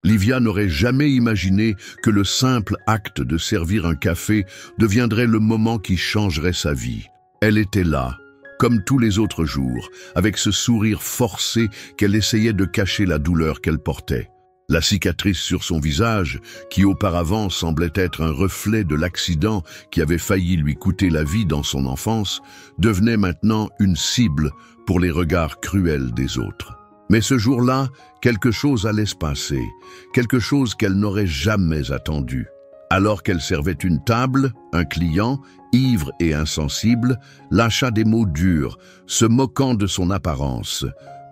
Livia n'aurait jamais imaginé que le simple acte de servir un café deviendrait le moment qui changerait sa vie. Elle était là, comme tous les autres jours, avec ce sourire forcé qu'elle essayait de cacher la douleur qu'elle portait. La cicatrice sur son visage, qui auparavant semblait être un reflet de l'accident qui avait failli lui coûter la vie dans son enfance, devenait maintenant une cible pour les regards cruels des autres. Mais ce jour-là, quelque chose allait se passer, quelque chose qu'elle n'aurait jamais attendu. Alors qu'elle servait une table, un client, ivre et insensible, lâcha des mots durs, se moquant de son apparence.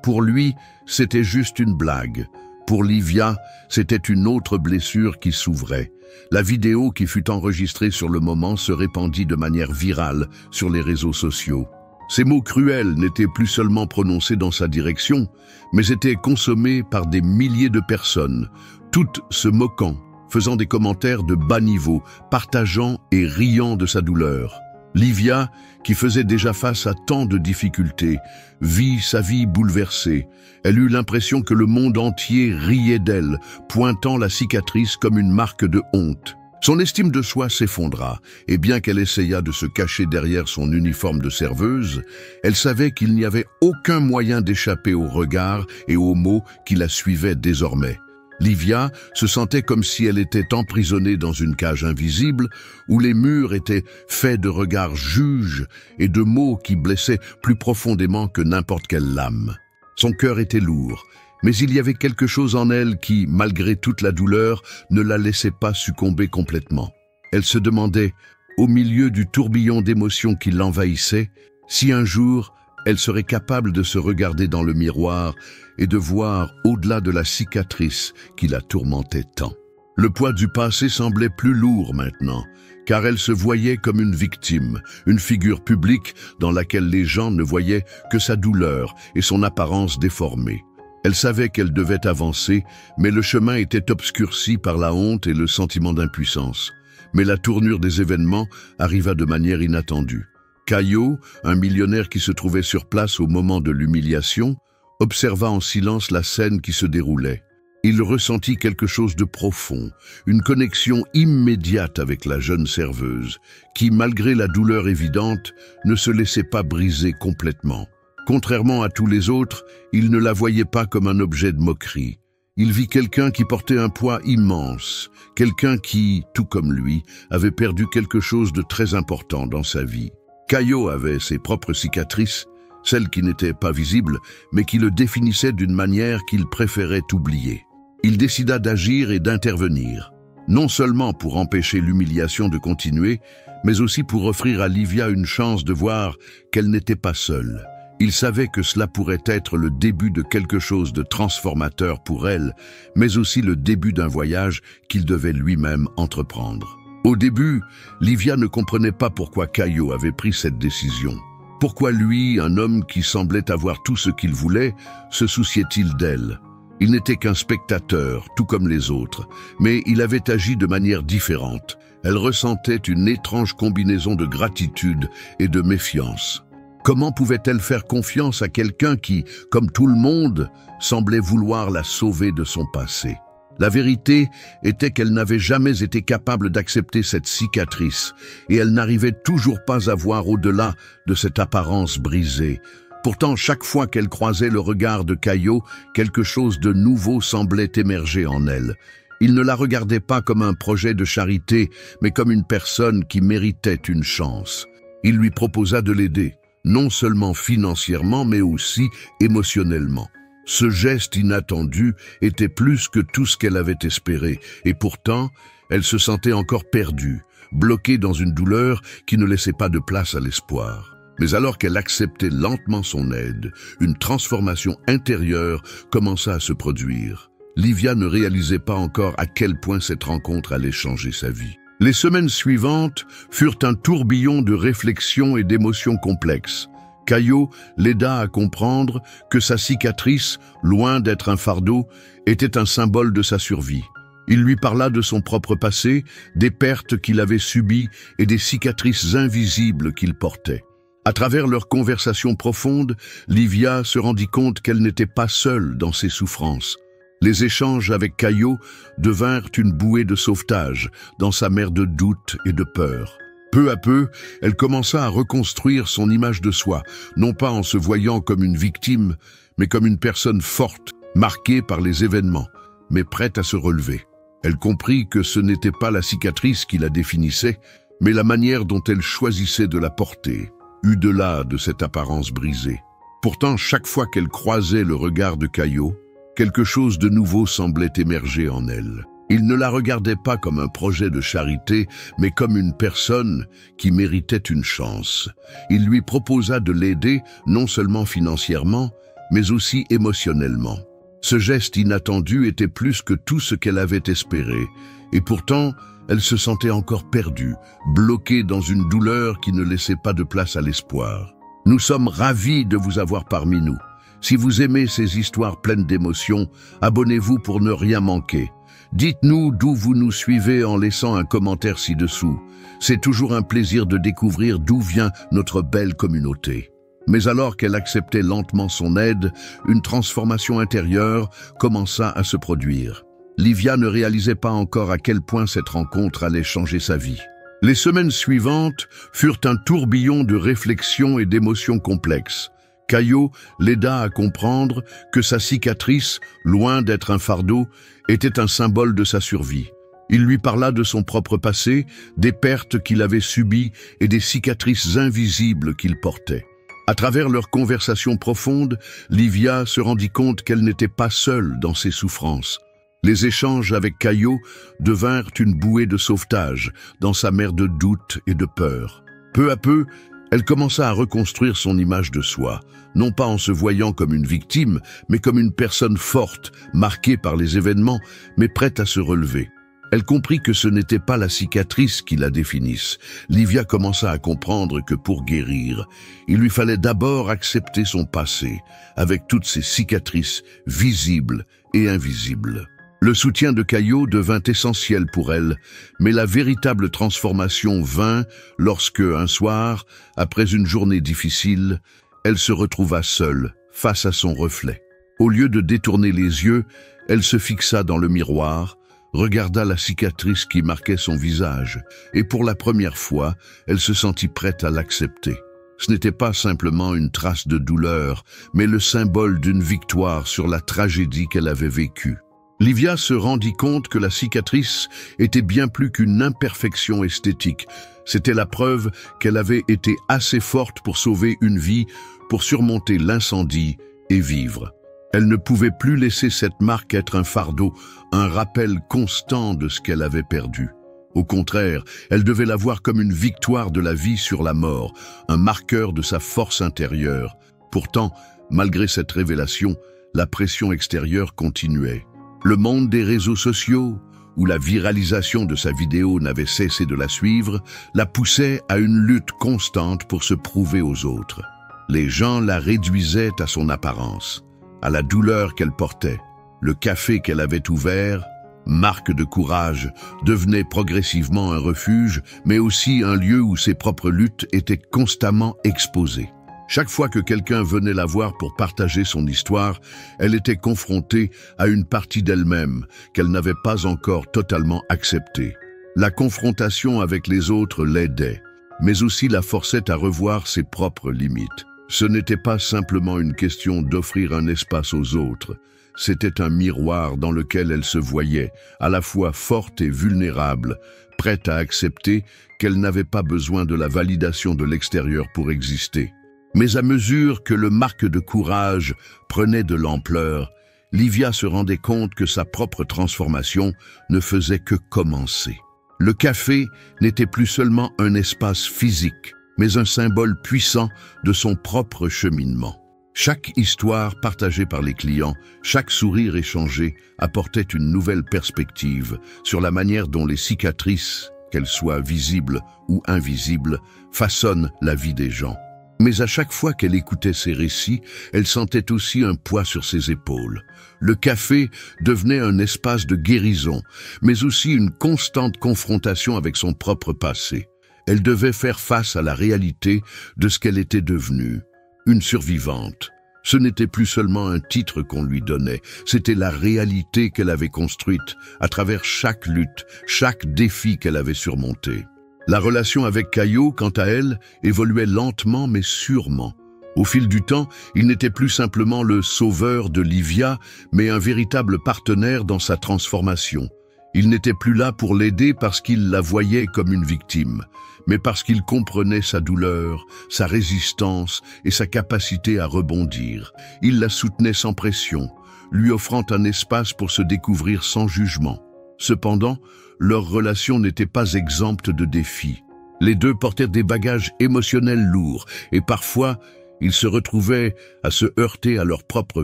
Pour lui, c'était juste une blague. Pour Livia, c'était une autre blessure qui s'ouvrait. La vidéo qui fut enregistrée sur le moment se répandit de manière virale sur les réseaux sociaux. Ces mots cruels n'étaient plus seulement prononcés dans sa direction, mais étaient consommés par des milliers de personnes, toutes se moquant, faisant des commentaires de bas niveau, partageant et riant de sa douleur. Livia, qui faisait déjà face à tant de difficultés, vit sa vie bouleversée. Elle eut l'impression que le monde entier riait d'elle, pointant la cicatrice comme une marque de honte. Son estime de soi s'effondra, et bien qu'elle essaya de se cacher derrière son uniforme de serveuse, elle savait qu'il n'y avait aucun moyen d'échapper aux regards et aux mots qui la suivaient désormais. Livia se sentait comme si elle était emprisonnée dans une cage invisible où les murs étaient faits de regards juges et de mots qui blessaient plus profondément que n'importe quelle lame. Son cœur était lourd, mais il y avait quelque chose en elle qui, malgré toute la douleur, ne la laissait pas succomber complètement. Elle se demandait, au milieu du tourbillon d'émotions qui l'envahissait, si un jour elle serait capable de se regarder dans le miroir et de voir au-delà de la cicatrice qui la tourmentait tant. Le poids du passé semblait plus lourd maintenant, car elle se voyait comme une victime, une figure publique dans laquelle les gens ne voyaient que sa douleur et son apparence déformée. Elle savait qu'elle devait avancer, mais le chemin était obscurci par la honte et le sentiment d'impuissance. Mais la tournure des événements arriva de manière inattendue. Caio, un millionnaire qui se trouvait sur place au moment de l'humiliation, observa en silence la scène qui se déroulait. Il ressentit quelque chose de profond, une connexion immédiate avec la jeune serveuse, qui, malgré la douleur évidente, ne se laissait pas briser complètement. Contrairement à tous les autres, il ne la voyait pas comme un objet de moquerie. Il vit quelqu'un qui portait un poids immense, quelqu'un qui, tout comme lui, avait perdu quelque chose de très important dans sa vie. Caio avait ses propres cicatrices, celles qui n'étaient pas visibles, mais qui le définissaient d'une manière qu'il préférait oublier. Il décida d'agir et d'intervenir, non seulement pour empêcher l'humiliation de continuer, mais aussi pour offrir à Livia une chance de voir qu'elle n'était pas seule. Il savait que cela pourrait être le début de quelque chose de transformateur pour elle, mais aussi le début d'un voyage qu'il devait lui-même entreprendre. Au début, Livia ne comprenait pas pourquoi Caio avait pris cette décision. Pourquoi lui, un homme qui semblait avoir tout ce qu'il voulait, se souciait-il d'elle? Il n'était qu'un spectateur, tout comme les autres, mais il avait agi de manière différente. Elle ressentait une étrange combinaison de gratitude et de méfiance. Comment pouvait-elle faire confiance à quelqu'un qui, comme tout le monde, semblait vouloir la sauver de son passé? La vérité était qu'elle n'avait jamais été capable d'accepter cette cicatrice, et elle n'arrivait toujours pas à voir au-delà de cette apparence brisée. Pourtant, chaque fois qu'elle croisait le regard de Caio, quelque chose de nouveau semblait émerger en elle. Il ne la regardait pas comme un projet de charité, mais comme une personne qui méritait une chance. Il lui proposa de l'aider, non seulement financièrement, mais aussi émotionnellement. Ce geste inattendu était plus que tout ce qu'elle avait espéré, et pourtant, elle se sentait encore perdue, bloquée dans une douleur qui ne laissait pas de place à l'espoir. Mais alors qu'elle acceptait lentement son aide, une transformation intérieure commença à se produire. Livia ne réalisait pas encore à quel point cette rencontre allait changer sa vie. Les semaines suivantes furent un tourbillon de réflexions et d'émotions complexes. Caio l'aida à comprendre que sa cicatrice, loin d'être un fardeau, était un symbole de sa survie. Il lui parla de son propre passé, des pertes qu'il avait subies et des cicatrices invisibles qu'il portait. À travers leur conversation profonde, Livia se rendit compte qu'elle n'était pas seule dans ses souffrances. Les échanges avec Caillot devinrent une bouée de sauvetage dans sa mer de doute et de peur. Peu à peu, elle commença à reconstruire son image de soi, non pas en se voyant comme une victime, mais comme une personne forte, marquée par les événements, mais prête à se relever. Elle comprit que ce n'était pas la cicatrice qui la définissait, mais la manière dont elle choisissait de la porter, au-delà de cette apparence brisée. Pourtant, chaque fois qu'elle croisait le regard de Caillot, quelque chose de nouveau semblait émerger en elle. Il ne la regardait pas comme un projet de charité, mais comme une personne qui méritait une chance. Il lui proposa de l'aider, non seulement financièrement, mais aussi émotionnellement. Ce geste inattendu était plus que tout ce qu'elle avait espéré, et pourtant, elle se sentait encore perdue, bloquée dans une douleur qui ne laissait pas de place à l'espoir. Nous sommes ravis de vous avoir parmi nous. Si vous aimez ces histoires pleines d'émotions, abonnez-vous pour ne rien manquer. Dites-nous d'où vous nous suivez en laissant un commentaire ci-dessous. C'est toujours un plaisir de découvrir d'où vient notre belle communauté. Mais alors qu'elle acceptait lentement son aide, une transformation intérieure commença à se produire. Livia ne réalisait pas encore à quel point cette rencontre allait changer sa vie. Les semaines suivantes furent un tourbillon de réflexions et d'émotions complexes. Caillot l'aida à comprendre que sa cicatrice, loin d'être un fardeau, était un symbole de sa survie. Il lui parla de son propre passé, des pertes qu'il avait subies et des cicatrices invisibles qu'il portait. À travers leur conversation profonde, Livia se rendit compte qu'elle n'était pas seule dans ses souffrances. Les échanges avec Caillot devinrent une bouée de sauvetage dans sa mer de doute et de peur. Peu à peu, elle commença à reconstruire son image de soi, non pas en se voyant comme une victime, mais comme une personne forte, marquée par les événements, mais prête à se relever. Elle comprit que ce n'était pas la cicatrice qui la définisse. Livia commença à comprendre que pour guérir, il lui fallait d'abord accepter son passé, avec toutes ses cicatrices visibles et invisibles. Le soutien de Caillot devint essentiel pour elle, mais la véritable transformation vint lorsque, un soir, après une journée difficile, elle se retrouva seule, face à son reflet. Au lieu de détourner les yeux, elle se fixa dans le miroir, regarda la cicatrice qui marquait son visage, et pour la première fois, elle se sentit prête à l'accepter. Ce n'était pas simplement une trace de douleur, mais le symbole d'une victoire sur la tragédie qu'elle avait vécue. Livia se rendit compte que la cicatrice était bien plus qu'une imperfection esthétique. C'était la preuve qu'elle avait été assez forte pour sauver une vie, pour surmonter l'incendie et vivre. Elle ne pouvait plus laisser cette marque être un fardeau, un rappel constant de ce qu'elle avait perdu. Au contraire, elle devait la voir comme une victoire de la vie sur la mort, un marqueur de sa force intérieure. Pourtant, malgré cette révélation, la pression extérieure continuait. Le monde des réseaux sociaux, où la viralisation de sa vidéo n'avait cessé de la suivre, la poussait à une lutte constante pour se prouver aux autres. Les gens la réduisaient à son apparence, à la douleur qu'elle portait. Le café qu'elle avait ouvert, marque de courage, devenait progressivement un refuge, mais aussi un lieu où ses propres luttes étaient constamment exposées. Chaque fois que quelqu'un venait la voir pour partager son histoire, elle était confrontée à une partie d'elle-même qu'elle n'avait pas encore totalement acceptée. La confrontation avec les autres l'aidait, mais aussi la forçait à revoir ses propres limites. Ce n'était pas simplement une question d'offrir un espace aux autres, c'était un miroir dans lequel elle se voyait, à la fois forte et vulnérable, prête à accepter qu'elle n'avait pas besoin de la validation de l'extérieur pour exister. Mais à mesure que le marque de courage prenait de l'ampleur, Livia se rendait compte que sa propre transformation ne faisait que commencer. Le café n'était plus seulement un espace physique, mais un symbole puissant de son propre cheminement. Chaque histoire partagée par les clients, chaque sourire échangé apportait une nouvelle perspective sur la manière dont les cicatrices, qu'elles soient visibles ou invisibles, façonnent la vie des gens. Mais à chaque fois qu'elle écoutait ces récits, elle sentait aussi un poids sur ses épaules. Le café devenait un espace de guérison, mais aussi une constante confrontation avec son propre passé. Elle devait faire face à la réalité de ce qu'elle était devenue, une survivante, Ce n'était plus seulement un titre qu'on lui donnait, c'était la réalité qu'elle avait construite à travers chaque lutte, chaque défi qu'elle avait surmonté. La relation avec Caio, quant à elle, évoluait lentement mais sûrement. Au fil du temps, il n'était plus simplement le sauveur de Livia, mais un véritable partenaire dans sa transformation. Il n'était plus là pour l'aider parce qu'il la voyait comme une victime, mais parce qu'il comprenait sa douleur, sa résistance et sa capacité à rebondir. Il la soutenait sans pression, lui offrant un espace pour se découvrir sans jugement. Cependant, leur relation n'était pas exempte de défis. Les deux portaient des bagages émotionnels lourds et parfois, ils se retrouvaient à se heurter à leur propre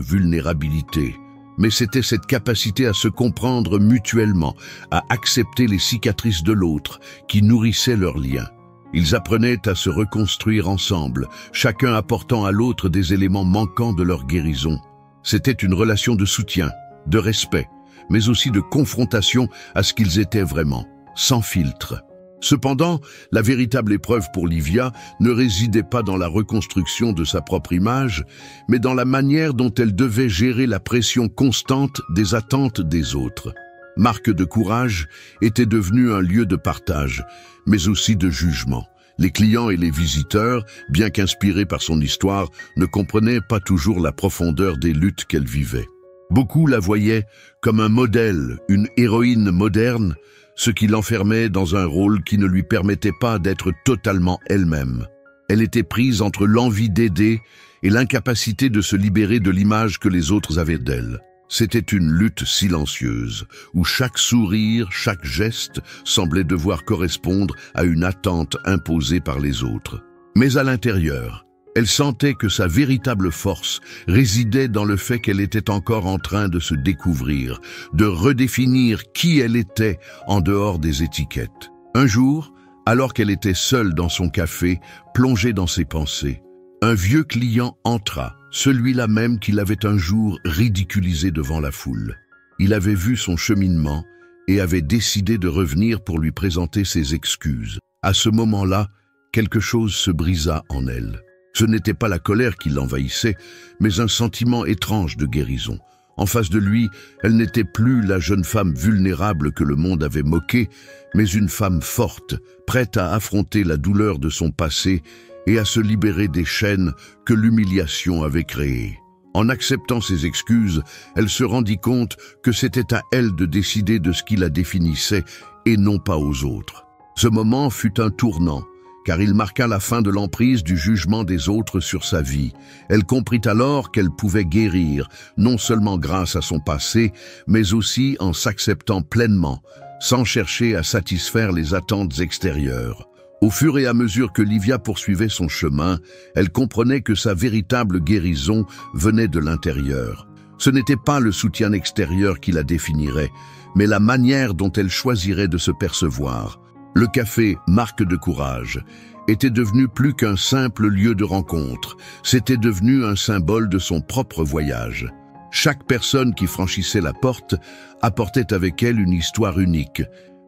vulnérabilité. Mais c'était cette capacité à se comprendre mutuellement, à accepter les cicatrices de l'autre, qui nourrissait leur lien. Ils apprenaient à se reconstruire ensemble, chacun apportant à l'autre des éléments manquants de leur guérison. C'était une relation de soutien, de respect, mais aussi de confrontation à ce qu'ils étaient vraiment, sans filtre. Cependant, la véritable épreuve pour Livia ne résidait pas dans la reconstruction de sa propre image, mais dans la manière dont elle devait gérer la pression constante des attentes des autres. Marque de Courage était devenue un lieu de partage, mais aussi de jugement. Les clients et les visiteurs, bien qu'inspirés par son histoire, ne comprenaient pas toujours la profondeur des luttes qu'elle vivait. Beaucoup la voyaient comme un modèle, une héroïne moderne, ce qui l'enfermait dans un rôle qui ne lui permettait pas d'être totalement elle-même. Elle était prise entre l'envie d'aider et l'incapacité de se libérer de l'image que les autres avaient d'elle. C'était une lutte silencieuse, où chaque sourire, chaque geste semblait devoir correspondre à une attente imposée par les autres. Mais à l'intérieur, elle sentait que sa véritable force résidait dans le fait qu'elle était encore en train de se découvrir, de redéfinir qui elle était en dehors des étiquettes. Un jour, alors qu'elle était seule dans son café, plongée dans ses pensées, un vieux client entra, celui-là même qui l'avait un jour ridiculisé devant la foule. Il avait vu son cheminement et avait décidé de revenir pour lui présenter ses excuses. À ce moment-là, quelque chose se brisa en elle. Ce n'était pas la colère qui l'envahissait, mais un sentiment étrange de guérison. En face de lui, elle n'était plus la jeune femme vulnérable que le monde avait moquée, mais une femme forte, prête à affronter la douleur de son passé et à se libérer des chaînes que l'humiliation avait créées. En acceptant ses excuses, elle se rendit compte que c'était à elle de décider de ce qui la définissait et non pas aux autres. Ce moment fut un tournant, car il marqua la fin de l'emprise du jugement des autres sur sa vie. Elle comprit alors qu'elle pouvait guérir, non seulement grâce à son passé, mais aussi en s'acceptant pleinement, sans chercher à satisfaire les attentes extérieures. Au fur et à mesure que Livia poursuivait son chemin, elle comprenait que sa véritable guérison venait de l'intérieur. Ce n'était pas le soutien extérieur qui la définirait, mais la manière dont elle choisirait de se percevoir. Le café Marque de Courage était devenu plus qu'un simple lieu de rencontre, c'était devenu un symbole de son propre voyage. Chaque personne qui franchissait la porte apportait avec elle une histoire unique,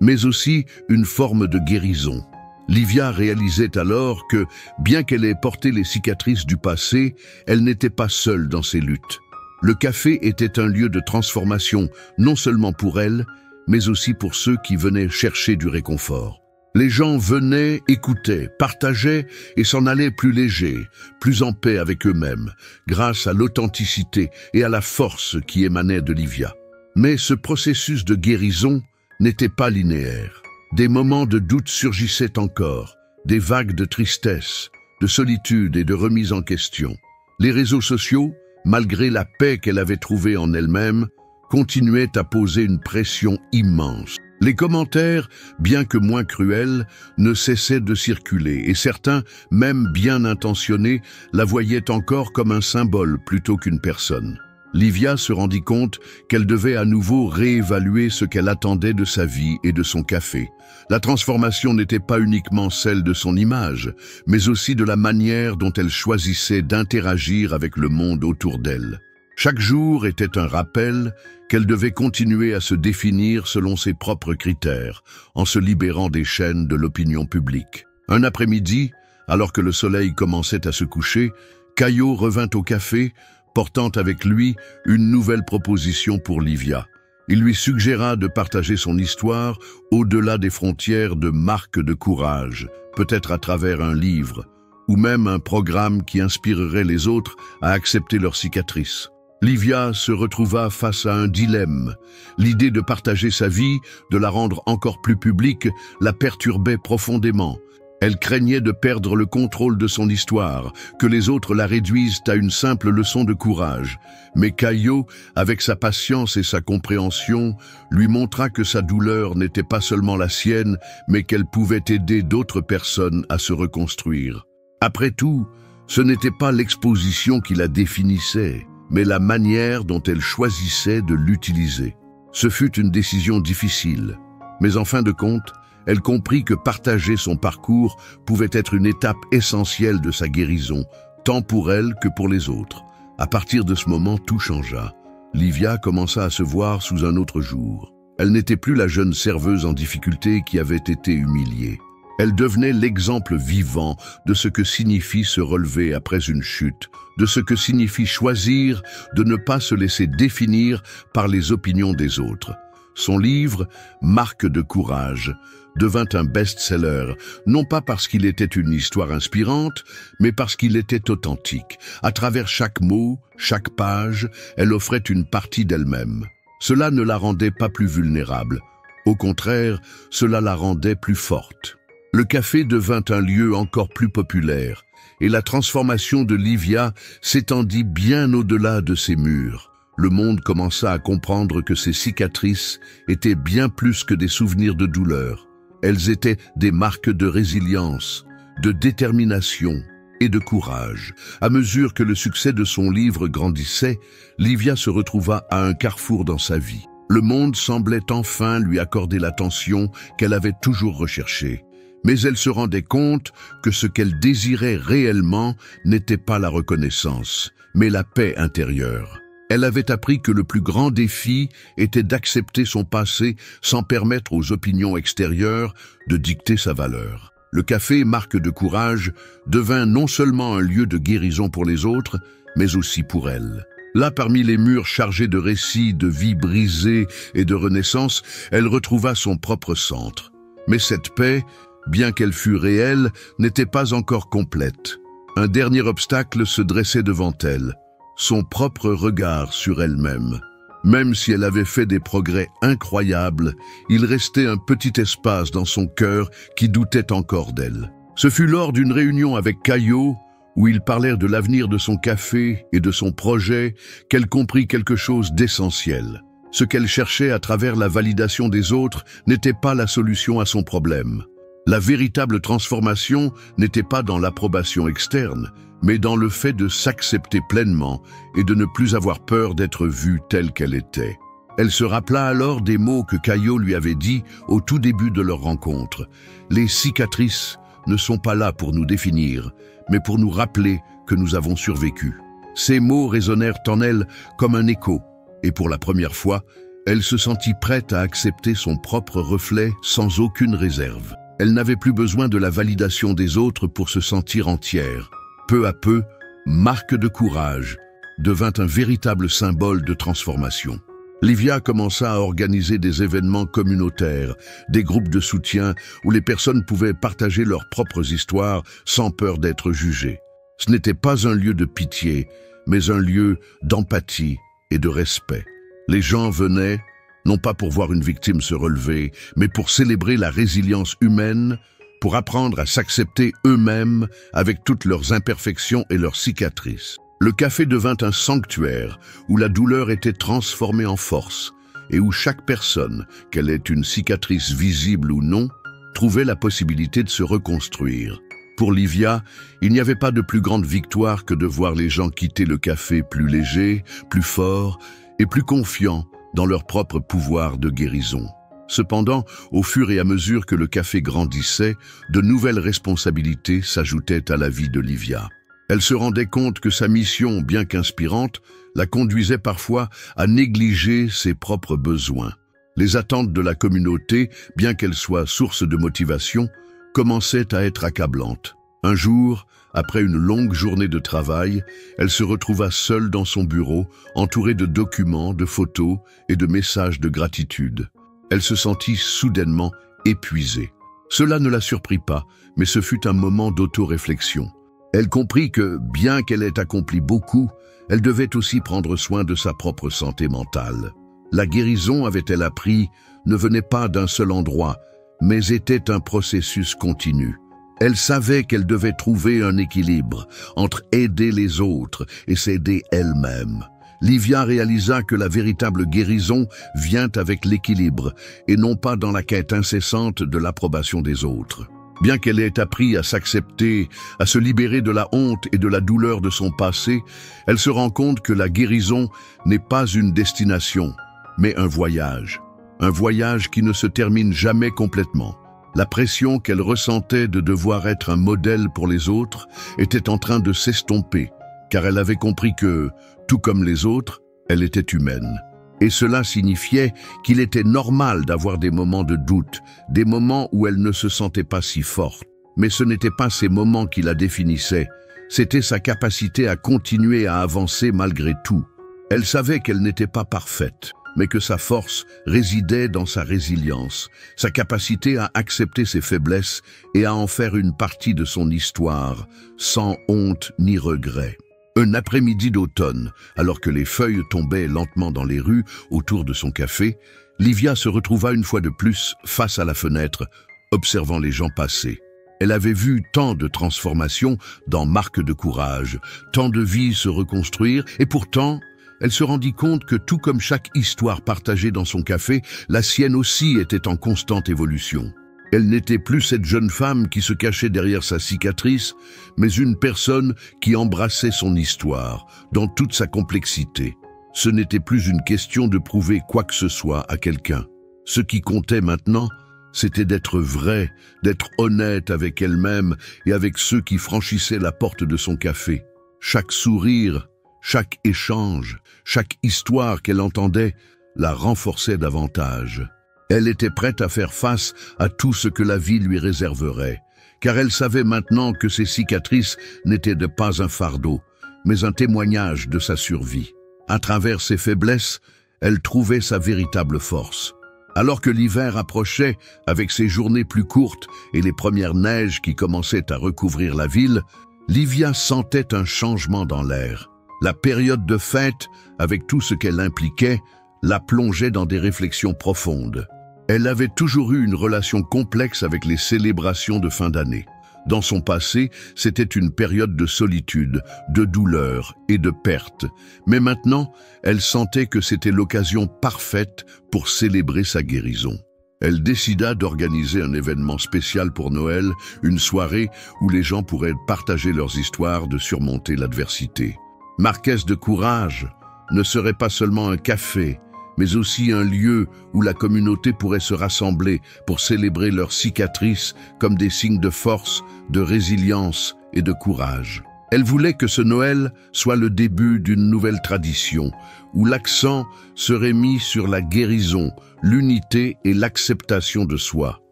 mais aussi une forme de guérison. Livia réalisait alors que, bien qu'elle ait porté les cicatrices du passé, elle n'était pas seule dans ses luttes. Le café était un lieu de transformation, non seulement pour elle, mais aussi pour ceux qui venaient chercher du réconfort. Les gens venaient, écoutaient, partageaient et s'en allaient plus légers, plus en paix avec eux-mêmes, grâce à l'authenticité et à la force qui émanait de Livia. Mais ce processus de guérison n'était pas linéaire. Des moments de doute surgissaient encore, des vagues de tristesse, de solitude et de remise en question. Les réseaux sociaux, malgré la paix qu'elle avait trouvée en elle-même, continuaient à poser une pression immense. Les commentaires, bien que moins cruels, ne cessaient de circuler et certains, même bien intentionnés, la voyaient encore comme un symbole plutôt qu'une personne. Livia se rendit compte qu'elle devait à nouveau réévaluer ce qu'elle attendait de sa vie et de son café. La transformation n'était pas uniquement celle de son image, mais aussi de la manière dont elle choisissait d'interagir avec le monde autour d'elle. Chaque jour était un rappel qu'elle devait continuer à se définir selon ses propres critères, en se libérant des chaînes de l'opinion publique. Un après-midi, alors que le soleil commençait à se coucher, Caio revint au café portant avec lui une nouvelle proposition pour Livia. Il lui suggéra de partager son histoire au-delà des frontières de marques de courage, peut-être à travers un livre, ou même un programme qui inspirerait les autres à accepter leurs cicatrices. Livia se retrouva face à un dilemme. L'idée de partager sa vie, de la rendre encore plus publique, la perturbait profondément. Elle craignait de perdre le contrôle de son histoire, que les autres la réduisent à une simple leçon de courage. Mais Caio, avec sa patience et sa compréhension, lui montra que sa douleur n'était pas seulement la sienne, mais qu'elle pouvait aider d'autres personnes à se reconstruire. Après tout, ce n'était pas l'exposition qui la définissait, mais la manière dont elle choisissait de l'utiliser. Ce fut une décision difficile, mais en fin de compte, elle comprit que partager son parcours pouvait être une étape essentielle de sa guérison, tant pour elle que pour les autres. À partir de ce moment, tout changea. Livia commença à se voir sous un autre jour. Elle n'était plus la jeune serveuse en difficulté qui avait été humiliée. Elle devenait l'exemple vivant de ce que signifie se relever après une chute, de ce que signifie choisir de ne pas se laisser définir par les opinions des autres. Son livre, Marque de courage, devint un best-seller, non pas parce qu'il était une histoire inspirante, mais parce qu'il était authentique. À travers chaque mot, chaque page, elle offrait une partie d'elle-même. Cela ne la rendait pas plus vulnérable. Au contraire, cela la rendait plus forte. Le café devint un lieu encore plus populaire, et la transformation de Livia s'étendit bien au-delà de ses murs. Le monde commença à comprendre que ses cicatrices étaient bien plus que des souvenirs de douleur. Elles étaient des marques de résilience, de détermination et de courage. À mesure que le succès de son livre grandissait, Livia se retrouva à un carrefour dans sa vie. Le monde semblait enfin lui accorder l'attention qu'elle avait toujours recherchée. Mais elle se rendait compte que ce qu'elle désirait réellement n'était pas la reconnaissance, mais la paix intérieure. Elle avait appris que le plus grand défi était d'accepter son passé sans permettre aux opinions extérieures de dicter sa valeur. Le café, marque de courage, devint non seulement un lieu de guérison pour les autres, mais aussi pour elle. Là, parmi les murs chargés de récits de vie brisée et de renaissance, elle retrouva son propre centre. Mais cette paix, bien qu'elle fût réelle, n'était pas encore complète. Un dernier obstacle se dressait devant elle. Son propre regard sur elle-même. Même si elle avait fait des progrès incroyables, il restait un petit espace dans son cœur qui doutait encore d'elle. Ce fut lors d'une réunion avec Caio, où ils parlèrent de l'avenir de son café et de son projet, qu'elle comprit quelque chose d'essentiel. Ce qu'elle cherchait à travers la validation des autres n'était pas la solution à son problème. La véritable transformation n'était pas dans l'approbation externe, mais dans le fait de s'accepter pleinement et de ne plus avoir peur d'être vue telle qu'elle était. Elle se rappela alors des mots que Caio lui avait dit au tout début de leur rencontre. Les cicatrices ne sont pas là pour nous définir, mais pour nous rappeler que nous avons survécu. Ces mots résonnèrent en elle comme un écho, et pour la première fois, elle se sentit prête à accepter son propre reflet sans aucune réserve. Elle n'avait plus besoin de la validation des autres pour se sentir entière. Peu à peu, Marque de courage devint un véritable symbole de transformation. Livia commença à organiser des événements communautaires, des groupes de soutien où les personnes pouvaient partager leurs propres histoires sans peur d'être jugées. Ce n'était pas un lieu de pitié, mais un lieu d'empathie et de respect. Les gens venaient, non pas pour voir une victime se relever, mais pour célébrer la résilience humaine, pour apprendre à s'accepter eux-mêmes avec toutes leurs imperfections et leurs cicatrices. Le café devint un sanctuaire où la douleur était transformée en force et où chaque personne, qu'elle ait une cicatrice visible ou non, trouvait la possibilité de se reconstruire. Pour Livia, il n'y avait pas de plus grande victoire que de voir les gens quitter le café plus légers, plus forts et plus confiants dans leur propre pouvoir de guérison. Cependant, au fur et à mesure que le café grandissait, de nouvelles responsabilités s'ajoutaient à la vie de Livia. Elle se rendait compte que sa mission, bien qu'inspirante, la conduisait parfois à négliger ses propres besoins. Les attentes de la communauté, bien qu'elles soient source de motivation, commençaient à être accablantes. Un jour, après une longue journée de travail, elle se retrouva seule dans son bureau, entourée de documents, de photos et de messages de gratitude. Elle se sentit soudainement épuisée. Cela ne la surprit pas, mais ce fut un moment d'auto-réflexion. Elle comprit que, bien qu'elle ait accompli beaucoup, elle devait aussi prendre soin de sa propre santé mentale. La guérison, avait-elle appris, ne venait pas d'un seul endroit, mais était un processus continu. Elle savait qu'elle devait trouver un équilibre entre aider les autres et s'aider elle-même. Livia réalisa que la véritable guérison vient avec l'équilibre et non pas dans la quête incessante de l'approbation des autres. Bien qu'elle ait appris à s'accepter, à se libérer de la honte et de la douleur de son passé, elle se rend compte que la guérison n'est pas une destination, mais un voyage. Un voyage qui ne se termine jamais complètement. La pression qu'elle ressentait de devoir être un modèle pour les autres était en train de s'estomper, car elle avait compris que, tout comme les autres, elle était humaine. Et cela signifiait qu'il était normal d'avoir des moments de doute, des moments où elle ne se sentait pas si forte. Mais ce n'étaient pas ces moments qui la définissaient, c'était sa capacité à continuer à avancer malgré tout. Elle savait qu'elle n'était pas parfaite, mais que sa force résidait dans sa résilience, sa capacité à accepter ses faiblesses et à en faire une partie de son histoire, sans honte ni regret. Un après-midi d'automne, alors que les feuilles tombaient lentement dans les rues autour de son café, Livia se retrouva une fois de plus face à la fenêtre, observant les gens passer. Elle avait vu tant de transformations dans Marque de courage, tant de vies se reconstruire, et pourtant, elle se rendit compte que tout comme chaque histoire partagée dans son café, la sienne aussi était en constante évolution. Elle n'était plus cette jeune femme qui se cachait derrière sa cicatrice, mais une personne qui embrassait son histoire, dans toute sa complexité. Ce n'était plus une question de prouver quoi que ce soit à quelqu'un. Ce qui comptait maintenant, c'était d'être vraie, d'être honnête avec elle-même et avec ceux qui franchissaient la porte de son café. Chaque sourire, chaque échange, chaque histoire qu'elle entendait, la renforçait davantage. Elle était prête à faire face à tout ce que la vie lui réserverait, car elle savait maintenant que ses cicatrices n'étaient pas un fardeau, mais un témoignage de sa survie. À travers ses faiblesses, elle trouvait sa véritable force. Alors que l'hiver approchait, avec ses journées plus courtes et les premières neiges qui commençaient à recouvrir la ville, Livia sentait un changement dans l'air. La période de fête, avec tout ce qu'elle impliquait, la plongeait dans des réflexions profondes. Elle avait toujours eu une relation complexe avec les célébrations de fin d'année. Dans son passé, c'était une période de solitude, de douleur et de perte. Mais maintenant, elle sentait que c'était l'occasion parfaite pour célébrer sa guérison. Elle décida d'organiser un événement spécial pour Noël, une soirée où les gens pourraient partager leurs histoires de surmonter l'adversité. Marquès de Courage ne serait pas seulement un café, mais aussi un lieu où la communauté pourrait se rassembler pour célébrer leurs cicatrices comme des signes de force, de résilience et de courage. Elle voulait que ce Noël soit le début d'une nouvelle tradition, où l'accent serait mis sur la guérison, l'unité et l'acceptation de soi.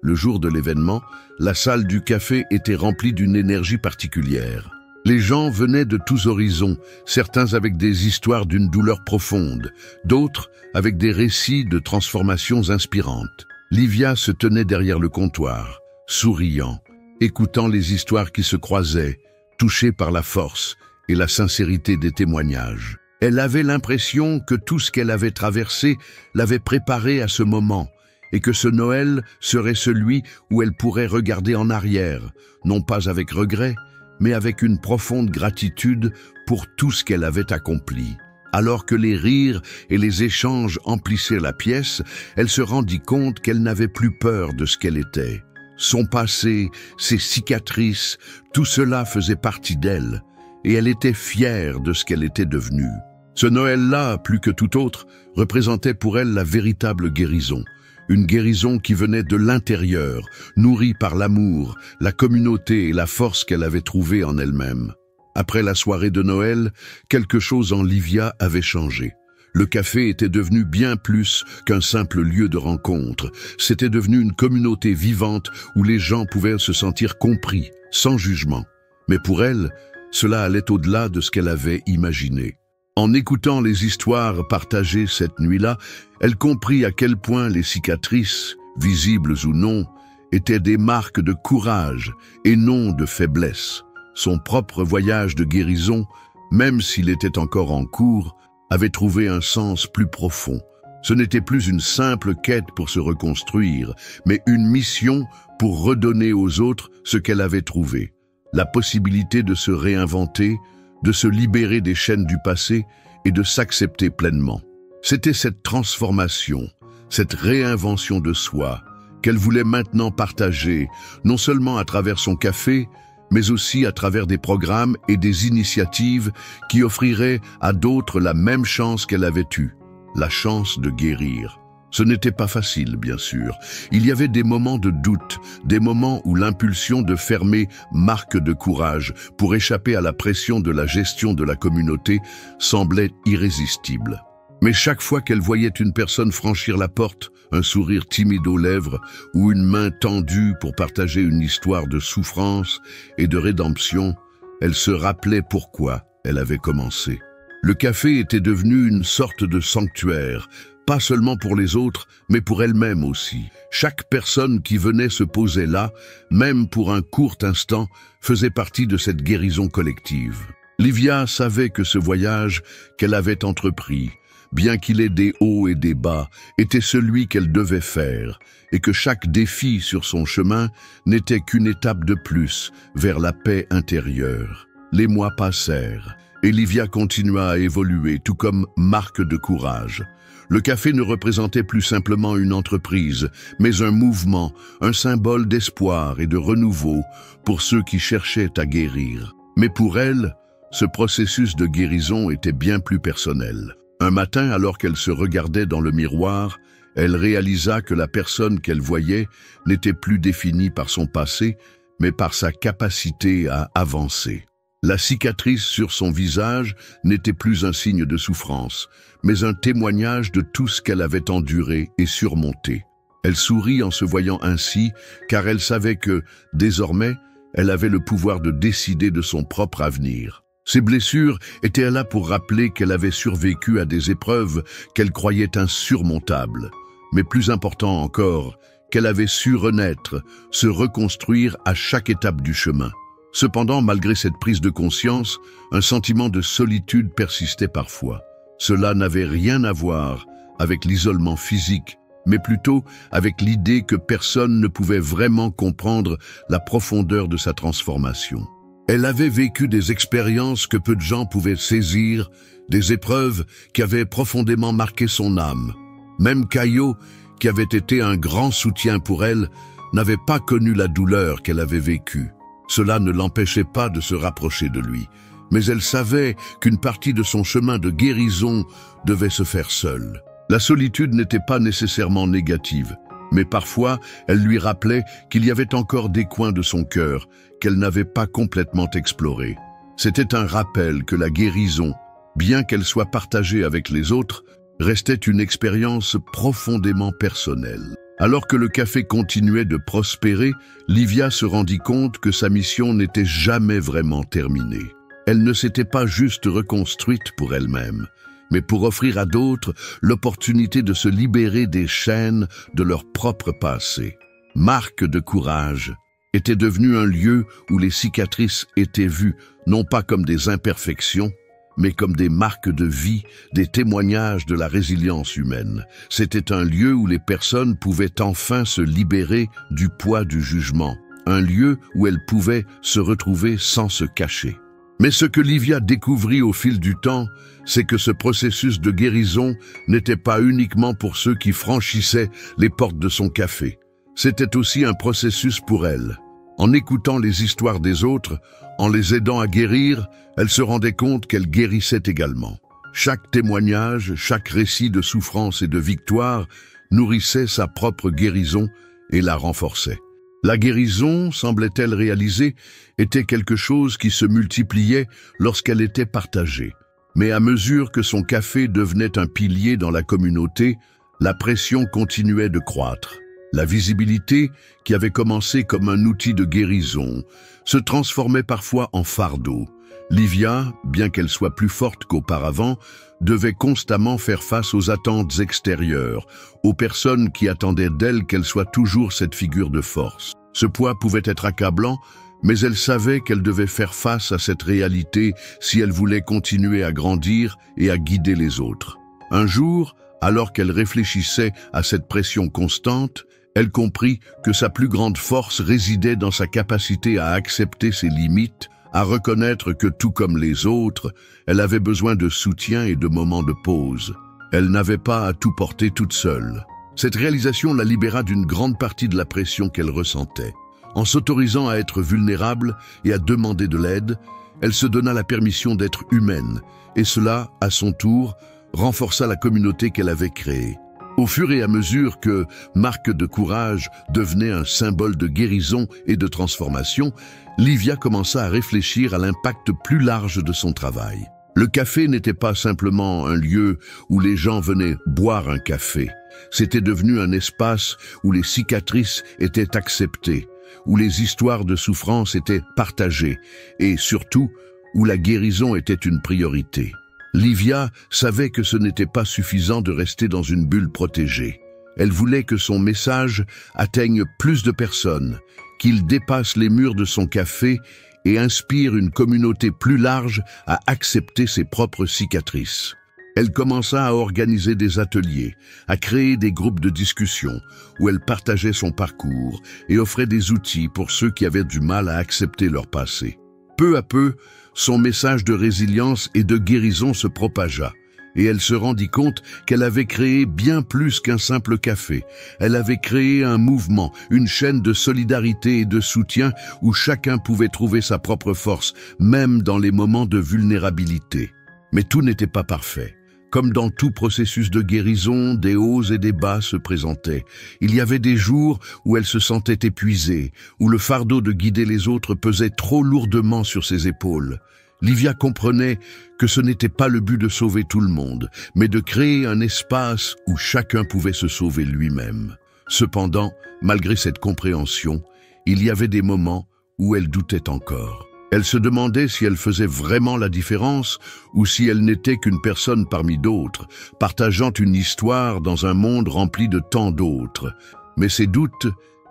Le jour de l'événement, la salle du café était remplie d'une énergie particulière. Les gens venaient de tous horizons, certains avec des histoires d'une douleur profonde, d'autres avec des récits de transformations inspirantes. Livia se tenait derrière le comptoir, souriant, écoutant les histoires qui se croisaient, touchée par la force et la sincérité des témoignages. Elle avait l'impression que tout ce qu'elle avait traversé l'avait préparée à ce moment, et que ce Noël serait celui où elle pourrait regarder en arrière, non pas avec regret, mais avec une profonde gratitude pour tout ce qu'elle avait accompli. Alors que les rires et les échanges emplissaient la pièce, elle se rendit compte qu'elle n'avait plus peur de ce qu'elle était. Son passé, ses cicatrices, tout cela faisait partie d'elle, et elle était fière de ce qu'elle était devenue. Ce Noël-là, plus que tout autre, représentait pour elle la véritable guérison. Une guérison qui venait de l'intérieur, nourrie par l'amour, la communauté et la force qu'elle avait trouvée en elle-même. Après la soirée de Noël, quelque chose en Livia avait changé. Le café était devenu bien plus qu'un simple lieu de rencontre. C'était devenu une communauté vivante où les gens pouvaient se sentir compris, sans jugement. Mais pour elle, cela allait au-delà de ce qu'elle avait imaginé. En écoutant les histoires partagées cette nuit-là, elle comprit à quel point les cicatrices, visibles ou non, étaient des marques de courage et non de faiblesse. Son propre voyage de guérison, même s'il était encore en cours, avait trouvé un sens plus profond. Ce n'était plus une simple quête pour se reconstruire, mais une mission pour redonner aux autres ce qu'elle avait trouvé. La possibilité de se réinventer, de se libérer des chaînes du passé et de s'accepter pleinement. C'était cette transformation, cette réinvention de soi, qu'elle voulait maintenant partager, non seulement à travers son café, mais aussi à travers des programmes et des initiatives qui offriraient à d'autres la même chance qu'elle avait eue, la chance de guérir. Ce n'était pas facile, bien sûr. Il y avait des moments de doute, des moments où l'impulsion de fermer marque de courage pour échapper à la pression de la gestion de la communauté semblait irrésistible. Mais chaque fois qu'elle voyait une personne franchir la porte, un sourire timide aux lèvres ou une main tendue pour partager une histoire de souffrance et de rédemption, elle se rappelait pourquoi elle avait commencé. Le café était devenu une sorte de sanctuaire, pas seulement pour les autres, mais pour elle-même aussi. Chaque personne qui venait se poser là, même pour un court instant, faisait partie de cette guérison collective. Livia savait que ce voyage qu'elle avait entrepris, bien qu'il ait des hauts et des bas, était celui qu'elle devait faire, et que chaque défi sur son chemin n'était qu'une étape de plus vers la paix intérieure. Les mois passèrent, et Livia continua à évoluer, tout comme marque de courage. Le café ne représentait plus simplement une entreprise, mais un mouvement, un symbole d'espoir et de renouveau pour ceux qui cherchaient à guérir. Mais pour elle, ce processus de guérison était bien plus personnel. Un matin, alors qu'elle se regardait dans le miroir, elle réalisa que la personne qu'elle voyait n'était plus définie par son passé, mais par sa capacité à avancer. La cicatrice sur son visage n'était plus un signe de souffrance, mais un témoignage de tout ce qu'elle avait enduré et surmonté. Elle sourit en se voyant ainsi, car elle savait que, désormais, elle avait le pouvoir de décider de son propre avenir. Ces blessures étaient là pour rappeler qu'elle avait survécu à des épreuves qu'elle croyait insurmontables. Mais plus important encore, qu'elle avait su renaître, se reconstruire à chaque étape du chemin. Cependant, malgré cette prise de conscience, un sentiment de solitude persistait parfois. Cela n'avait rien à voir avec l'isolement physique, mais plutôt avec l'idée que personne ne pouvait vraiment comprendre la profondeur de sa transformation. Elle avait vécu des expériences que peu de gens pouvaient saisir, des épreuves qui avaient profondément marqué son âme. Même Caio, qui avait été un grand soutien pour elle, n'avait pas connu la douleur qu'elle avait vécue. Cela ne l'empêchait pas de se rapprocher de lui, mais elle savait qu'une partie de son chemin de guérison devait se faire seule. La solitude n'était pas nécessairement négative, mais parfois elle lui rappelait qu'il y avait encore des coins de son cœur qu'elle n'avait pas complètement explorés. C'était un rappel que la guérison, bien qu'elle soit partagée avec les autres, restait une expérience profondément personnelle. Alors que le café continuait de prospérer, Livia se rendit compte que sa mission n'était jamais vraiment terminée. Elle ne s'était pas juste reconstruite pour elle-même, mais pour offrir à d'autres l'opportunité de se libérer des chaînes de leur propre passé. Marque de courage était devenu un lieu où les cicatrices étaient vues non pas comme des imperfections, mais comme des marques de vie, des témoignages de la résilience humaine. C'était un lieu où les personnes pouvaient enfin se libérer du poids du jugement, un lieu où elles pouvaient se retrouver sans se cacher. Mais ce que Livia découvrit au fil du temps, c'est que ce processus de guérison n'était pas uniquement pour ceux qui franchissaient les portes de son café. C'était aussi un processus pour elle. En écoutant les histoires des autres, en les aidant à guérir, elle se rendait compte qu'elle guérissait également. Chaque témoignage, chaque récit de souffrance et de victoire nourrissait sa propre guérison et la renforçait. La guérison, semblait-elle réaliser, était quelque chose qui se multipliait lorsqu'elle était partagée. Mais à mesure que son café devenait un pilier dans la communauté, la pression continuait de croître. La visibilité, qui avait commencé comme un outil de guérison, se transformait parfois en fardeau. Livia, bien qu'elle soit plus forte qu'auparavant, devait constamment faire face aux attentes extérieures, aux personnes qui attendaient d'elle qu'elle soit toujours cette figure de force. Ce poids pouvait être accablant, mais elle savait qu'elle devait faire face à cette réalité si elle voulait continuer à grandir et à guider les autres. Un jour, alors qu'elle réfléchissait à cette pression constante, elle comprit que sa plus grande force résidait dans sa capacité à accepter ses limites, à reconnaître que tout comme les autres, elle avait besoin de soutien et de moments de pause. Elle n'avait pas à tout porter toute seule. Cette réalisation la libéra d'une grande partie de la pression qu'elle ressentait. En s'autorisant à être vulnérable et à demander de l'aide, elle se donna la permission d'être humaine, et cela, à son tour, renforça la communauté qu'elle avait créée. Au fur et à mesure que marque de courage devenait un symbole de guérison et de transformation, Livia commença à réfléchir à l'impact plus large de son travail. Le café n'était pas simplement un lieu où les gens venaient boire un café. C'était devenu un espace où les cicatrices étaient acceptées, où les histoires de souffrance étaient partagées et surtout où la guérison était une priorité. Livia savait que ce n'était pas suffisant de rester dans une bulle protégée. Elle voulait que son message atteigne plus de personnes, qu'il dépasse les murs de son café et inspire une communauté plus large à accepter ses propres cicatrices. Elle commença à organiser des ateliers, à créer des groupes de discussion où elle partageait son parcours et offrait des outils pour ceux qui avaient du mal à accepter leur passé. Peu à peu, son message de résilience et de guérison se propagea, et elle se rendit compte qu'elle avait créé bien plus qu'un simple café. Elle avait créé un mouvement, une chaîne de solidarité et de soutien où chacun pouvait trouver sa propre force, même dans les moments de vulnérabilité. Mais tout n'était pas parfait. Comme dans tout processus de guérison, des hauts et des bas se présentaient. Il y avait des jours où elle se sentait épuisée, où le fardeau de guider les autres pesait trop lourdement sur ses épaules. Livia comprenait que ce n'était pas le but de sauver tout le monde, mais de créer un espace où chacun pouvait se sauver lui-même. Cependant, malgré cette compréhension, il y avait des moments où elle doutait encore. Elle se demandait si elle faisait vraiment la différence ou si elle n'était qu'une personne parmi d'autres, partageant une histoire dans un monde rempli de tant d'autres. Mais ces doutes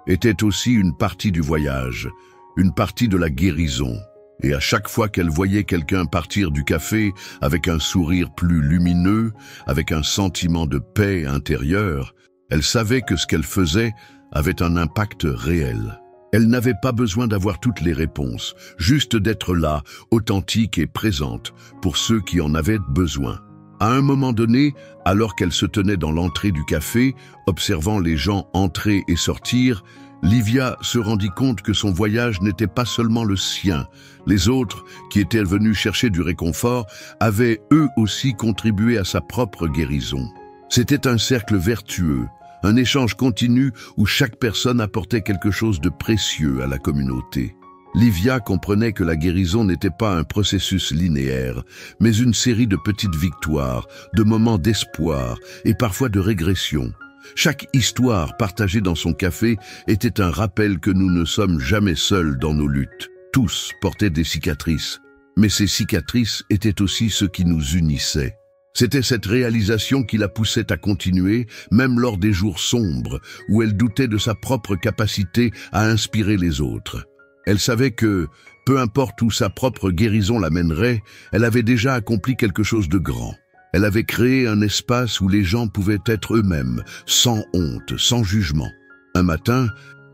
étaient aussi une partie du voyage, une partie de la guérison. Et à chaque fois qu'elle voyait quelqu'un partir du café avec un sourire plus lumineux, avec un sentiment de paix intérieure, elle savait que ce qu'elle faisait avait un impact réel. Elle n'avait pas besoin d'avoir toutes les réponses, juste d'être là, authentique et présente, pour ceux qui en avaient besoin. À un moment donné, alors qu'elle se tenait dans l'entrée du café, observant les gens entrer et sortir, Livia se rendit compte que son voyage n'était pas seulement le sien. Les autres, qui étaient venus chercher du réconfort, avaient eux aussi contribué à sa propre guérison. C'était un cercle vertueux, un échange continu où chaque personne apportait quelque chose de précieux à la communauté. Livia comprenait que la guérison n'était pas un processus linéaire, mais une série de petites victoires, de moments d'espoir et parfois de régression. Chaque histoire partagée dans son café était un rappel que nous ne sommes jamais seuls dans nos luttes. Tous portaient des cicatrices, mais ces cicatrices étaient aussi ce qui nous unissait. C'était cette réalisation qui la poussait à continuer, même lors des jours sombres, où elle doutait de sa propre capacité à inspirer les autres. Elle savait que, peu importe où sa propre guérison l'amènerait, elle avait déjà accompli quelque chose de grand. Elle avait créé un espace où les gens pouvaient être eux-mêmes, sans honte, sans jugement. Un matin,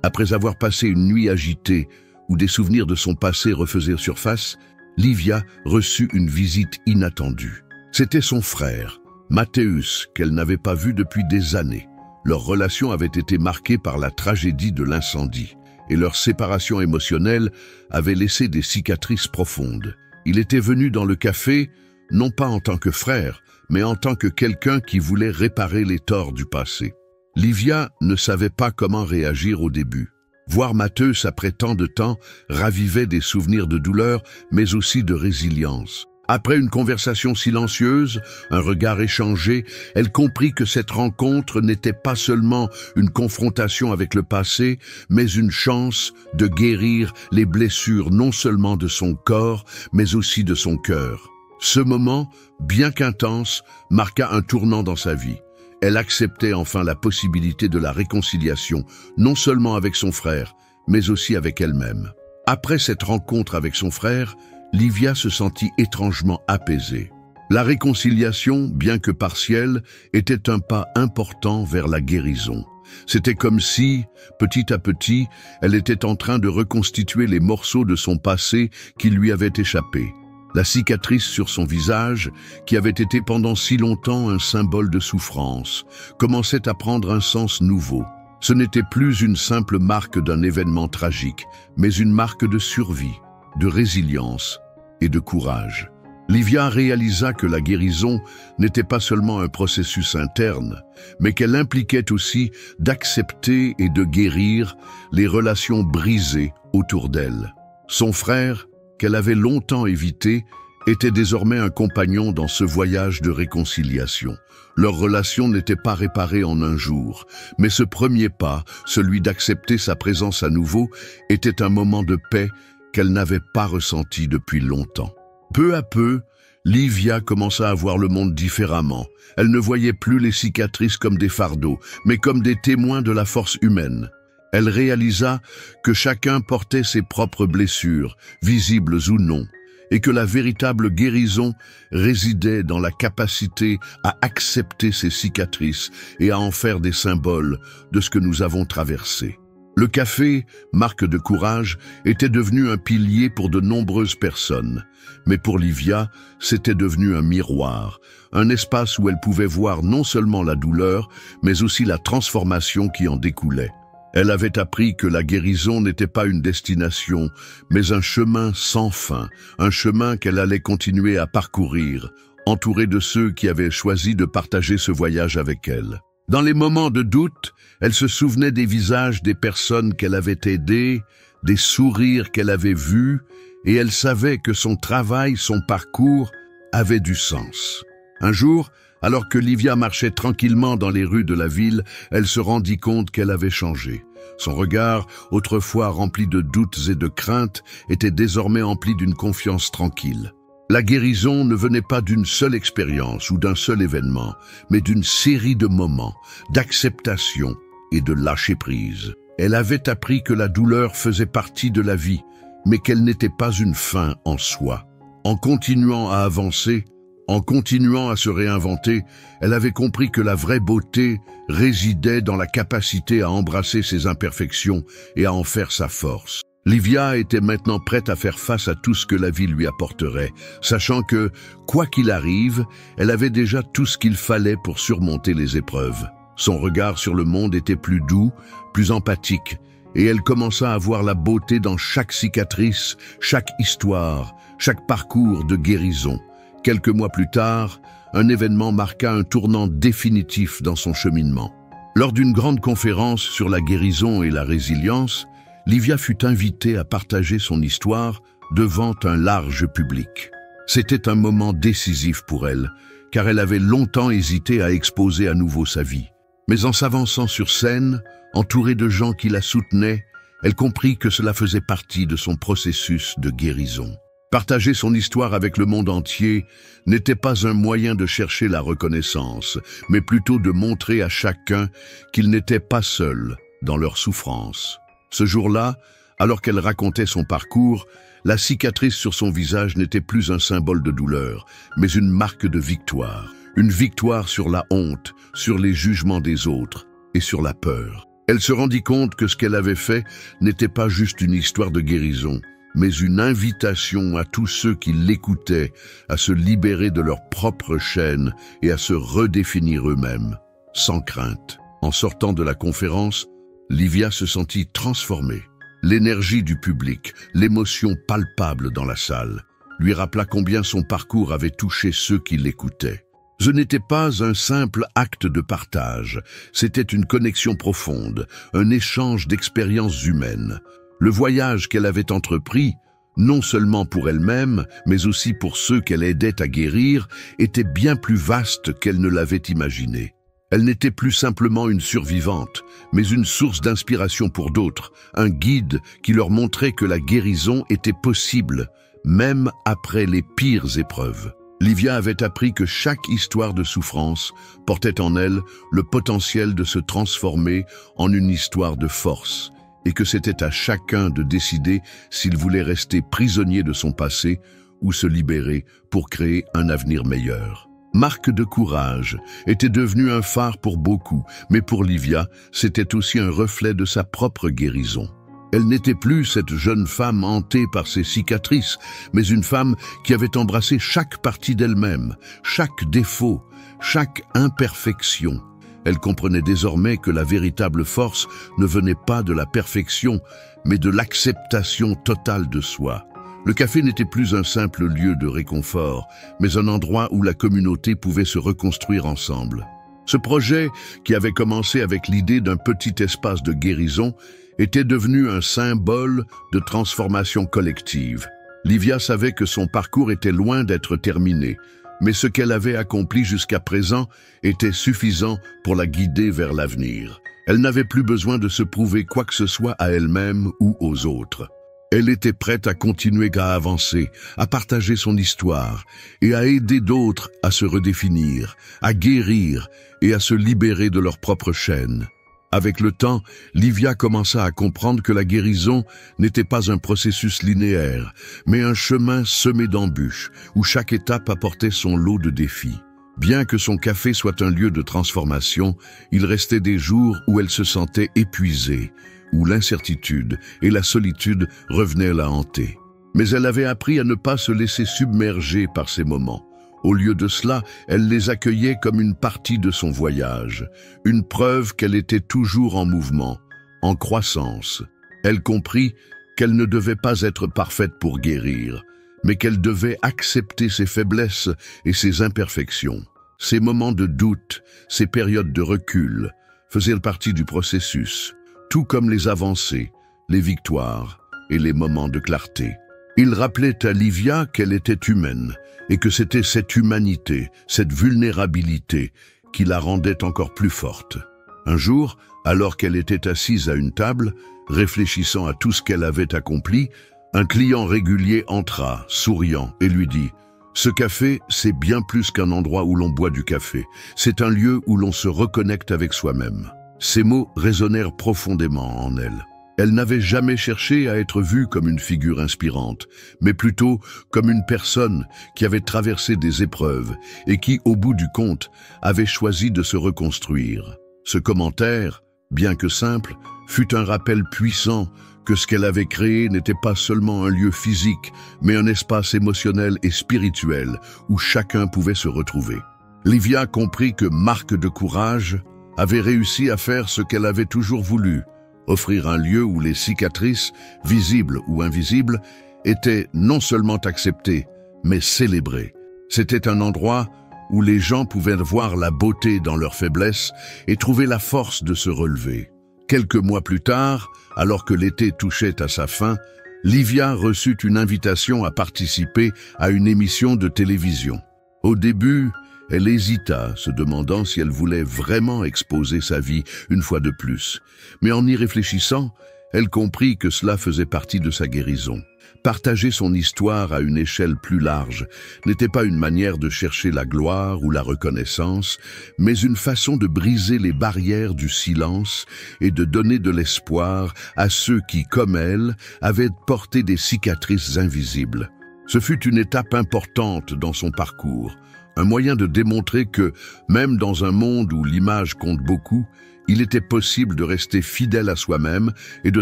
après avoir passé une nuit agitée, où des souvenirs de son passé refaisaient surface, Livia reçut une visite inattendue. C'était son frère, Matthäus, qu'elle n'avait pas vu depuis des années. Leur relation avait été marquée par la tragédie de l'incendie, et leur séparation émotionnelle avait laissé des cicatrices profondes. Il était venu dans le café, non pas en tant que frère, mais en tant que quelqu'un qui voulait réparer les torts du passé. Livia ne savait pas comment réagir au début. Voir Matthäus après tant de temps ravivait des souvenirs de douleur, mais aussi de résilience. Après une conversation silencieuse, un regard échangé, elle comprit que cette rencontre n'était pas seulement une confrontation avec le passé, mais une chance de guérir les blessures non seulement de son corps, mais aussi de son cœur. Ce moment, bien qu'intense, marqua un tournant dans sa vie. Elle acceptait enfin la possibilité de la réconciliation, non seulement avec son frère, mais aussi avec elle-même. Après cette rencontre avec son frère, Livia se sentit étrangement apaisée. La réconciliation, bien que partielle, était un pas important vers la guérison. C'était comme si, petit à petit, elle était en train de reconstituer les morceaux de son passé qui lui avaient échappé. La cicatrice sur son visage, qui avait été pendant si longtemps un symbole de souffrance, commençait à prendre un sens nouveau. Ce n'était plus une simple marque d'un événement tragique, mais une marque de survie, de résilience et de courage. Livia réalisa que la guérison n'était pas seulement un processus interne, mais qu'elle impliquait aussi d'accepter et de guérir les relations brisées autour d'elle. Son frère, qu'elle avait longtemps évité, était désormais un compagnon dans ce voyage de réconciliation. Leur relation n'était pas réparée en un jour, mais ce premier pas, celui d'accepter sa présence à nouveau, était un moment de paix qu'elle n'avait pas ressenti depuis longtemps. Peu à peu, Livia commença à voir le monde différemment. Elle ne voyait plus les cicatrices comme des fardeaux, mais comme des témoins de la force humaine. Elle réalisa que chacun portait ses propres blessures, visibles ou non, et que la véritable guérison résidait dans la capacité à accepter ces cicatrices et à en faire des symboles de ce que nous avons traversé. Le café, marque de courage, était devenu un pilier pour de nombreuses personnes. Mais pour Livia, c'était devenu un miroir, un espace où elle pouvait voir non seulement la douleur, mais aussi la transformation qui en découlait. Elle avait appris que la guérison n'était pas une destination, mais un chemin sans fin, un chemin qu'elle allait continuer à parcourir, entourée de ceux qui avaient choisi de partager ce voyage avec elle. Dans les moments de doute, elle se souvenait des visages des personnes qu'elle avait aidées, des sourires qu'elle avait vus, et elle savait que son travail, son parcours, avait du sens. Un jour, alors que Livia marchait tranquillement dans les rues de la ville, elle se rendit compte qu'elle avait changé. Son regard, autrefois rempli de doutes et de craintes, était désormais empli d'une confiance tranquille. La guérison ne venait pas d'une seule expérience ou d'un seul événement, mais d'une série de moments, d'acceptation et de lâcher-prise. Elle avait appris que la douleur faisait partie de la vie, mais qu'elle n'était pas une fin en soi. En continuant à avancer, en continuant à se réinventer, elle avait compris que la vraie beauté résidait dans la capacité à embrasser ses imperfections et à en faire sa force. Livia était maintenant prête à faire face à tout ce que la vie lui apporterait, sachant que, quoi qu'il arrive, elle avait déjà tout ce qu'il fallait pour surmonter les épreuves. Son regard sur le monde était plus doux, plus empathique, et elle commença à voir la beauté dans chaque cicatrice, chaque histoire, chaque parcours de guérison. Quelques mois plus tard, un événement marqua un tournant définitif dans son cheminement. Lors d'une grande conférence sur la guérison et la résilience, Livia fut invitée à partager son histoire devant un large public. C'était un moment décisif pour elle, car elle avait longtemps hésité à exposer à nouveau sa vie. Mais en s'avançant sur scène, entourée de gens qui la soutenaient, elle comprit que cela faisait partie de son processus de guérison. Partager son histoire avec le monde entier n'était pas un moyen de chercher la reconnaissance, mais plutôt de montrer à chacun qu'il n'était pas seul dans leur souffrance. Ce jour-là, alors qu'elle racontait son parcours, la cicatrice sur son visage n'était plus un symbole de douleur, mais une marque de victoire. Une victoire sur la honte, sur les jugements des autres et sur la peur. Elle se rendit compte que ce qu'elle avait fait n'était pas juste une histoire de guérison, mais une invitation à tous ceux qui l'écoutaient à se libérer de leurs propres chaînes et à se redéfinir eux-mêmes, sans crainte. En sortant de la conférence, Livia se sentit transformée. L'énergie du public, l'émotion palpable dans la salle, lui rappela combien son parcours avait touché ceux qui l'écoutaient. Ce n'était pas un simple acte de partage, c'était une connexion profonde, un échange d'expériences humaines. Le voyage qu'elle avait entrepris non seulement pour elle-même, mais aussi pour ceux qu'elle aidait à guérir, était bien plus vaste qu'elle ne l'avait imaginé. Elle n'était plus simplement une survivante, mais une source d'inspiration pour d'autres, un guide qui leur montrait que la guérison était possible, même après les pires épreuves. Livia avait appris que chaque histoire de souffrance portait en elle le potentiel de se transformer en une histoire de force, et que c'était à chacun de décider s'il voulait rester prisonnier de son passé ou se libérer pour créer un avenir meilleur. Marque de courage était devenue un phare pour beaucoup, mais pour Livia, c'était aussi un reflet de sa propre guérison. Elle n'était plus cette jeune femme hantée par ses cicatrices, mais une femme qui avait embrassé chaque partie d'elle-même, chaque défaut, chaque imperfection. Elle comprenait désormais que la véritable force ne venait pas de la perfection, mais de l'acceptation totale de soi. Le café n'était plus un simple lieu de réconfort, mais un endroit où la communauté pouvait se reconstruire ensemble. Ce projet, qui avait commencé avec l'idée d'un petit espace de guérison, était devenu un symbole de transformation collective. Livia savait que son parcours était loin d'être terminé, mais ce qu'elle avait accompli jusqu'à présent était suffisant pour la guider vers l'avenir. Elle n'avait plus besoin de se prouver quoi que ce soit à elle-même ou aux autres. Elle était prête à continuer à avancer, à partager son histoire et à aider d'autres à se redéfinir, à guérir et à se libérer de leurs propres chaînes. Avec le temps, Livia commença à comprendre que la guérison n'était pas un processus linéaire, mais un chemin semé d'embûches, où chaque étape apportait son lot de défis. Bien que son café soit un lieu de transformation, il restait des jours où elle se sentait épuisée, où l'incertitude et la solitude revenaient la hanter. Mais elle avait appris à ne pas se laisser submerger par ces moments. Au lieu de cela, elle les accueillait comme une partie de son voyage, une preuve qu'elle était toujours en mouvement, en croissance. Elle comprit qu'elle ne devait pas être parfaite pour guérir, mais qu'elle devait accepter ses faiblesses et ses imperfections. Ces moments de doute, ces périodes de recul, faisaient partie du processus, tout comme les avancées, les victoires et les moments de clarté. Il rappelait à Livia qu'elle était humaine, et que c'était cette humanité, cette vulnérabilité, qui la rendait encore plus forte. Un jour, alors qu'elle était assise à une table, réfléchissant à tout ce qu'elle avait accompli, un client régulier entra, souriant, et lui dit « Ce café, c'est bien plus qu'un endroit où l'on boit du café. C'est un lieu où l'on se reconnecte avec soi-même. » Ces mots résonnèrent profondément en elle. Elle n'avait jamais cherché à être vue comme une figure inspirante, mais plutôt comme une personne qui avait traversé des épreuves et qui, au bout du compte, avait choisi de se reconstruire. Ce commentaire, bien que simple, fut un rappel puissant que ce qu'elle avait créé n'était pas seulement un lieu physique, mais un espace émotionnel et spirituel où chacun pouvait se retrouver. Livia comprit que Marque de courage avait réussi à faire ce qu'elle avait toujours voulu, offrir un lieu où les cicatrices, visibles ou invisibles, étaient non seulement acceptées, mais célébrées. C'était un endroit où les gens pouvaient voir la beauté dans leurs faiblesses et trouver la force de se relever. Quelques mois plus tard, alors que l'été touchait à sa fin, Livia reçut une invitation à participer à une émission de télévision. Au début, elle hésita, se demandant si elle voulait vraiment exposer sa vie une fois de plus. Mais en y réfléchissant, elle comprit que cela faisait partie de sa guérison. Partager son histoire à une échelle plus large n'était pas une manière de chercher la gloire ou la reconnaissance, mais une façon de briser les barrières du silence et de donner de l'espoir à ceux qui, comme elle, avaient porté des cicatrices invisibles. Ce fut une étape importante dans son parcours, un moyen de démontrer que, même dans un monde où l'image compte beaucoup, il était possible de rester fidèle à soi-même et de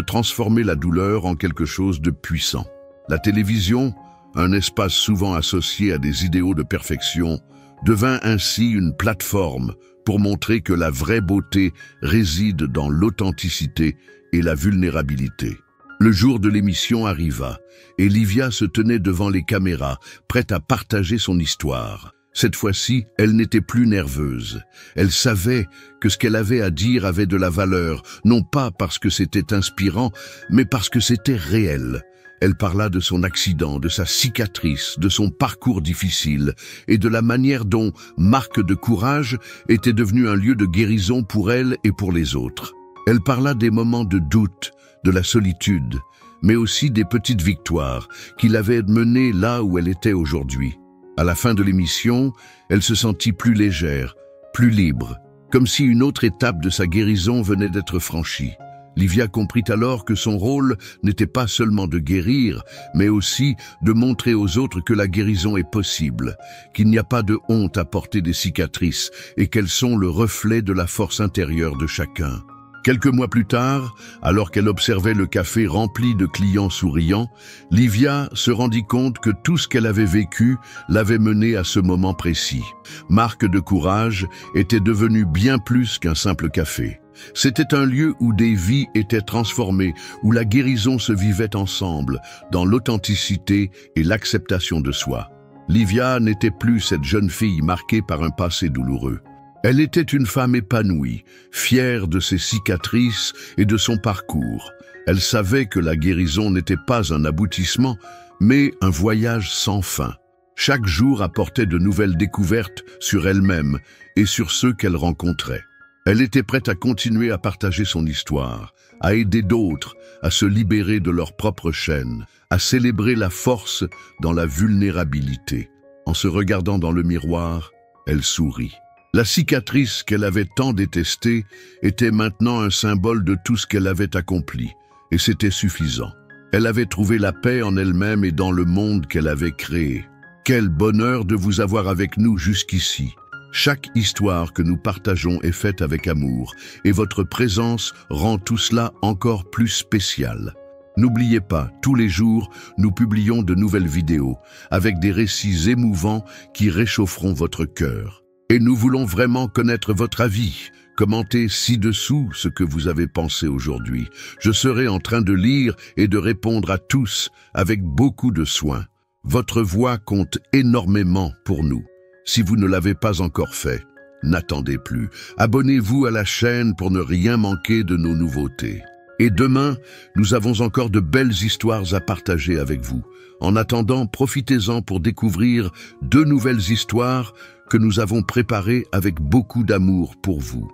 transformer la douleur en quelque chose de puissant. La télévision, un espace souvent associé à des idéaux de perfection, devint ainsi une plateforme pour montrer que la vraie beauté réside dans l'authenticité et la vulnérabilité. Le jour de l'émission arriva, et Livia se tenait devant les caméras, prête à partager son histoire. Cette fois-ci, elle n'était plus nerveuse. Elle savait que ce qu'elle avait à dire avait de la valeur, non pas parce que c'était inspirant, mais parce que c'était réel. Elle parla de son accident, de sa cicatrice, de son parcours difficile et de la manière dont Marque de Courage était devenu un lieu de guérison pour elle et pour les autres. Elle parla des moments de doute, de la solitude, mais aussi des petites victoires qui l'avaient menée là où elle était aujourd'hui. À la fin de l'émission, elle se sentit plus légère, plus libre, comme si une autre étape de sa guérison venait d'être franchie. Livia comprit alors que son rôle n'était pas seulement de guérir, mais aussi de montrer aux autres que la guérison est possible, qu'il n'y a pas de honte à porter des cicatrices et qu'elles sont le reflet de la force intérieure de chacun. Quelques mois plus tard, alors qu'elle observait le café rempli de clients souriants, Livia se rendit compte que tout ce qu'elle avait vécu l'avait menée à ce moment précis. Marque de Courage était devenue bien plus qu'un simple café. C'était un lieu où des vies étaient transformées, où la guérison se vivait ensemble, dans l'authenticité et l'acceptation de soi. Livia n'était plus cette jeune fille marquée par un passé douloureux. Elle était une femme épanouie, fière de ses cicatrices et de son parcours. Elle savait que la guérison n'était pas un aboutissement, mais un voyage sans fin. Chaque jour apportait de nouvelles découvertes sur elle-même et sur ceux qu'elle rencontrait. Elle était prête à continuer à partager son histoire, à aider d'autres, à se libérer de leur propre chaîne, à célébrer la force dans la vulnérabilité. En se regardant dans le miroir, elle sourit. La cicatrice qu'elle avait tant détestée était maintenant un symbole de tout ce qu'elle avait accompli, et c'était suffisant. Elle avait trouvé la paix en elle-même et dans le monde qu'elle avait créé. Quel bonheur de vous avoir avec nous jusqu'ici. Chaque histoire que nous partageons est faite avec amour, et votre présence rend tout cela encore plus spécial. N'oubliez pas, tous les jours, nous publions de nouvelles vidéos, avec des récits émouvants qui réchaufferont votre cœur. Et nous voulons vraiment connaître votre avis. Commentez ci-dessous ce que vous avez pensé aujourd'hui. Je serai en train de lire et de répondre à tous avec beaucoup de soin. Votre voix compte énormément pour nous. Si vous ne l'avez pas encore fait, n'attendez plus. Abonnez-vous à la chaîne pour ne rien manquer de nos nouveautés. Et demain, nous avons encore de belles histoires à partager avec vous. En attendant, profitez-en pour découvrir 2 nouvelles histoires que nous avons préparées avec beaucoup d'amour pour vous.